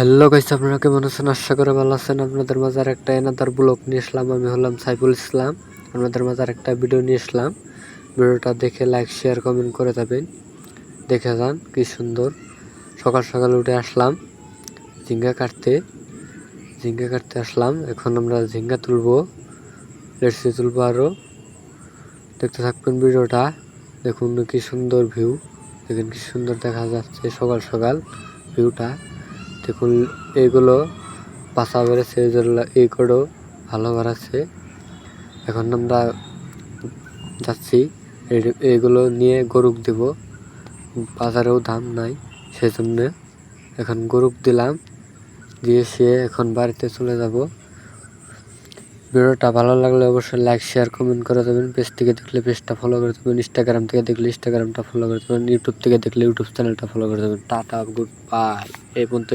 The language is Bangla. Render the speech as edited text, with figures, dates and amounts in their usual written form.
হ্যালো গাইস, আপনারা কেমন আছেন? আশা করে ভালো আছেন। আপনাদের মাঝে একটা এনাদার ব্লগ নিয়ে আসলাম। আমি হলাম সাইফুল ইসলাম। আপনাদের মাঝে একটা ভিডিও নিয়ে আসলাম। ভিডিওটা দেখে লাইক শেয়ার কমেন্ট করে যাবেন। দেখে যান কি সুন্দর। সকাল সকাল উঠে আসলাম ঝিঙ্গা কাটতে আসলাম। এখন আমরা ঝিঙ্গা তুলবো, লেটসি তুলবো। আরও দেখতে থাকবেন ভিডিওটা। দেখুন কি সুন্দর ভিউ, দেখুন কি সুন্দর দেখা যাচ্ছে সকাল সকাল ভিউটা। দেখুন এইগুলো বাসা বেড়েছে, এইগুলো ভালো বেড়াচ্ছে। এখন আমরা যাচ্ছি এইগুলো নিয়ে গরুক দিব, বাজারেও দাম নাই, সেজন্য এখন গরুক দিলাম, দিয়ে সে এখন বাড়িতে চলে যাব। ভিডিওটা ভালো লাগলে অবশ্যই লাইক শেয়ার কমেন্ট করে দেবেন। পেজ থেকে দেখলে পেজটা ফলো করে দেবেন, ইনস্টাগ্রাম থেকে দেখলে ইনস্টাগ্রামটা ফলো করে দেবেন, ইউটিউব থেকে দেখলে ইউটিউব চ্যানেলটা ফলো করে দেবেন। Tata, good bye. এই পর্যন্ত।